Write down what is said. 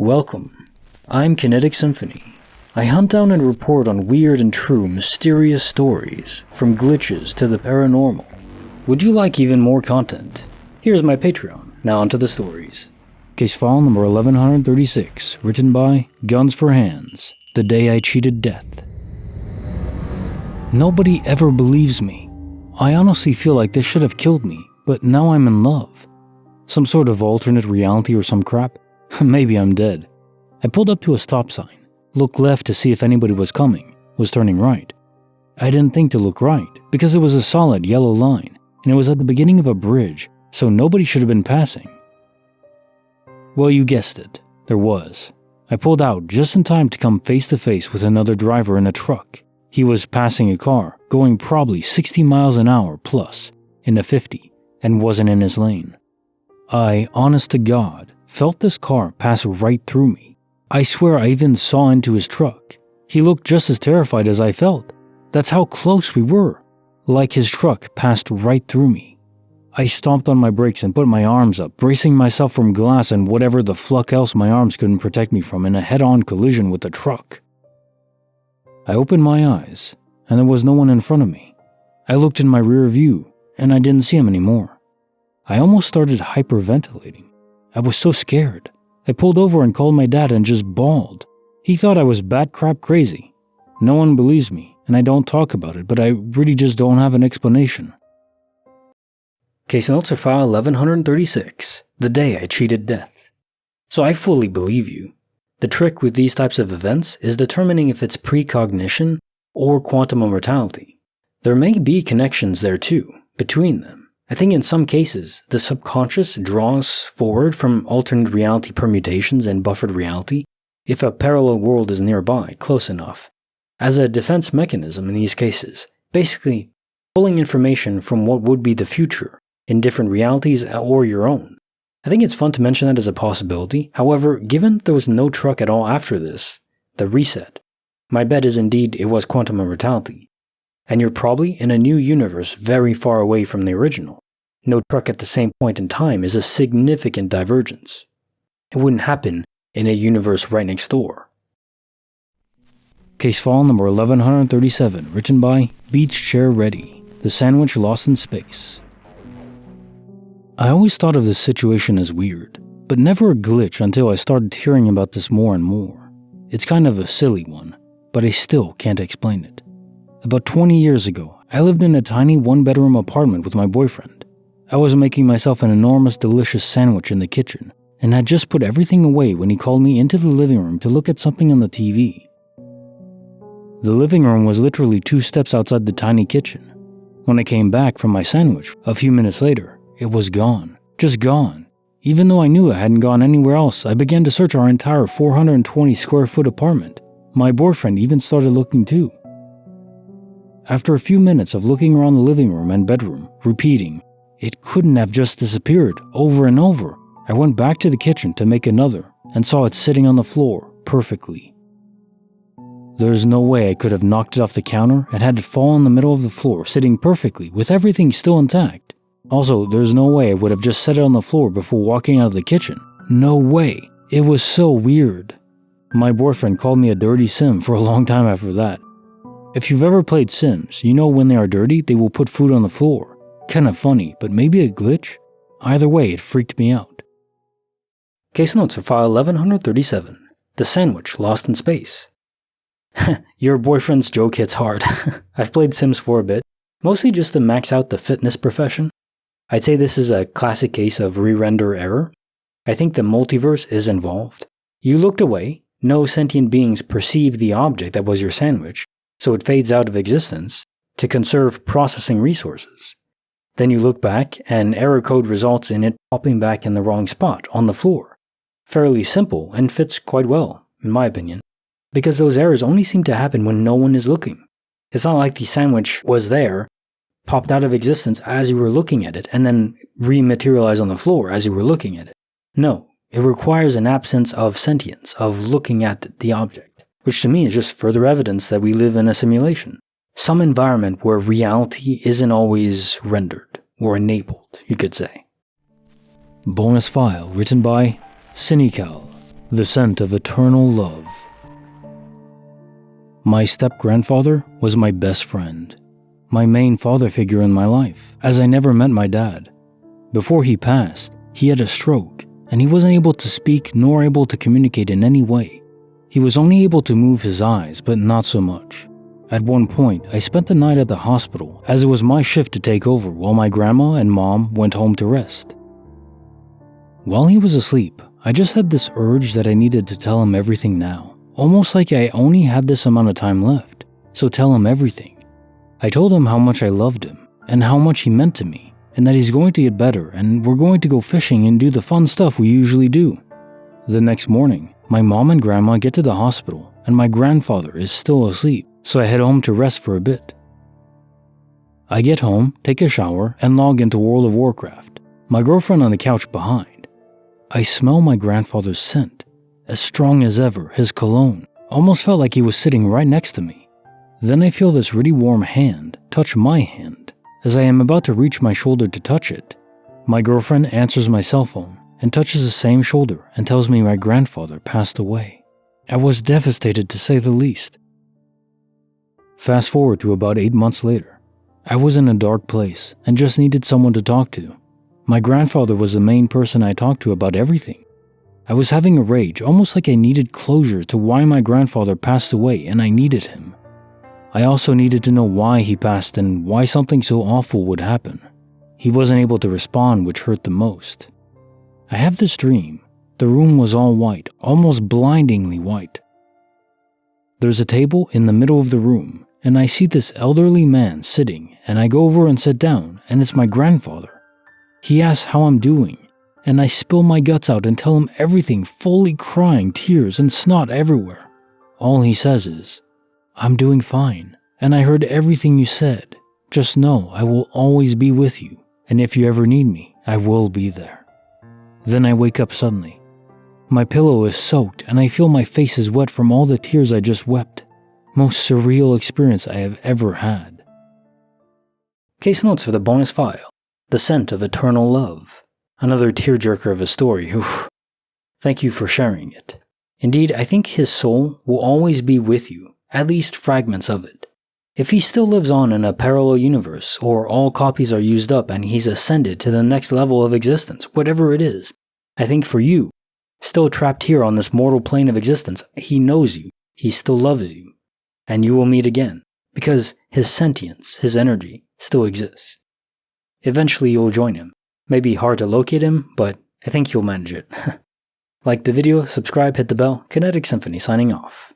Welcome. I'm Kinetic Symphony. I hunt down and report on weird and true mysterious stories, from glitches to the paranormal. Would you like even more content? Here's my Patreon. Now onto the stories. Case file number 1136, written by Guns for Hands, The Day I Cheated Death. Nobody ever believes me. I honestly feel like they should have killed me, but now I'm in love. Some sort of alternate reality or some crap? Maybe I'm dead. I pulled up to a stop sign, looked left to see if anybody was coming, was turning right. I didn't think to look right, because it was a solid yellow line, and it was at the beginning of a bridge, so nobody should have been passing. Well, you guessed it, there was. I pulled out just in time to come face to face with another driver in a truck. He was passing a car, going probably 60 miles an hour plus, in a 50, and wasn't in his lane. I, honest to God, felt this car pass right through me. I swear I even saw into his truck. He looked just as terrified as I felt. That's how close we were. Like his truck passed right through me. I stomped on my brakes and put my arms up, bracing myself from glass and whatever the fluck else my arms couldn't protect me from in a head-on collision with the truck. I opened my eyes, and there was no one in front of me. I looked in my rear view, and I didn't see him anymore. I almost started hyperventilating. I was so scared. I pulled over and called my dad and just bawled. He thought I was bat crap crazy. No one believes me, and I don't talk about it, but I really just don't have an explanation. Case notes are file 1136, The Day I Cheated Death. So I fully believe you. The trick with these types of events is determining if it's precognition or quantum immortality. There may be connections there too, between them. I think in some cases, the subconscious draws forward from alternate reality permutations and buffered reality if a parallel world is nearby, close enough, as a defense mechanism in these cases, basically pulling information from what would be the future in different realities or your own. I think it's fun to mention that as a possibility. However, given there was no truck at all after this, the reset, my bet is indeed it was quantum immortality. And you're probably in a new universe very far away from the original. No truck at the same point in time is a significant divergence. It wouldn't happen in a universe right next door. Case file number 1137, written by BeachChairReady, The Sandwich Lost in Space. I always thought of this situation as weird, but never a glitch until I started hearing about this more and more. It's kind of a silly one, but I still can't explain it. About 20 years ago, I lived in a tiny one-bedroom apartment with my boyfriend. I was making myself an enormous delicious sandwich in the kitchen, and had just put everything away when he called me into the living room to look at something on the TV. The living room was literally 2 steps outside the tiny kitchen. When I came back from my sandwich, a few minutes later, it was gone. Just gone. Even though I knew I hadn't gone anywhere else, I began to search our entire 420 square foot apartment. My boyfriend even started looking too. After a few minutes of looking around the living room and bedroom, repeating, "It couldn't have just disappeared," over and over, I went back to the kitchen to make another and saw it sitting on the floor perfectly. There's no way I could have knocked it off the counter and had it fall in the middle of the floor, sitting perfectly with everything still intact. Also, there's no way I would have just set it on the floor before walking out of the kitchen. No way. It was so weird. My boyfriend called me a dirty sim for a long time after that. If you've ever played Sims, you know when they are dirty, they will put food on the floor. Kinda funny, but maybe a glitch? Either way, it freaked me out. Case notes are file 1137, The Sandwich Lost in Space. Your boyfriend's joke hits hard. I've played Sims for a bit, mostly just to max out the fitness profession. I'd say this is a classic case of re-render error. I think the multiverse is involved. You looked away, no sentient beings perceived the object that was your sandwich, so it fades out of existence to conserve processing resources. Then you look back, and error code results in it popping back in the wrong spot, on the floor. Fairly simple, and fits quite well, in my opinion, because those errors only seem to happen when no one is looking. It's not like the sandwich was there, popped out of existence as you were looking at it, and then rematerialized on the floor as you were looking at it. No, it requires an absence of sentience, of looking at the object, which to me is just further evidence that we live in a simulation. Some environment where reality isn't always rendered, or enabled, you could say. Bonus file written by Sinycal, The scent of eternal love. My step-grandfather was my best friend, my main father figure in my life, as I never met my dad. Before he passed, he had a stroke, and he wasn't able to speak nor able to communicate in any way. He was only able to move his eyes, but not so much. At one point, I spent the night at the hospital, as it was my shift to take over while my grandma and mom went home to rest. While he was asleep, I just had this urge that I needed to tell him everything now, almost like I only had this amount of time left, so tell him everything. I told him how much I loved him, and how much he meant to me, and that he's going to get better, and we're going to go fishing and do the fun stuff we usually do. The next morning, my mom and grandma get to the hospital, and my grandfather is still asleep, so I head home to rest for a bit. I get home, take a shower, and log into World of Warcraft, my girlfriend on the couch behind. I smell my grandfather's scent, as strong as ever, his cologne. Almost felt like he was sitting right next to me. Then I feel this really warm hand touch my hand. As I am about to reach my shoulder to touch it, my girlfriend answers my cell phone and touches the same shoulder and tells me my grandfather passed away. I was devastated to say the least. Fast forward to about 8 months later. I was in a dark place and just needed someone to talk to. My grandfather was the main person I talked to about everything. I was having a rage, almost like I needed closure to why my grandfather passed away, and I needed him. I also needed to know why he passed and why something so awful would happen. He wasn't able to respond, which hurt the most. I have this dream. The room was all white, almost blindingly white. There's a table in the middle of the room, and I see this elderly man sitting, and I go over and sit down, and it's my grandfather. He asks how I'm doing, and I spill my guts out and tell him everything, fully crying, tears and snot everywhere. All he says is, "I'm doing fine, and I heard everything you said. Just know I will always be with you, and if you ever need me, I will be there." Then I wake up suddenly. My pillow is soaked, and I feel my face is wet from all the tears I just wept. Most surreal experience I have ever had. Case notes for the bonus file. The scent of eternal love. Another tearjerker of a story. Oof. Thank you for sharing it. Indeed, I think his soul will always be with you, at least fragments of it. If he still lives on in a parallel universe, or all copies are used up and he's ascended to the next level of existence, whatever it is, I think for you, still trapped here on this mortal plane of existence, he knows you, he still loves you, and you will meet again, because his sentience, his energy, still exists. Eventually you'll join him. Maybe hard to locate him, but I think you'll manage it. Like the video, subscribe, hit the bell. Kinetic Symphony signing off.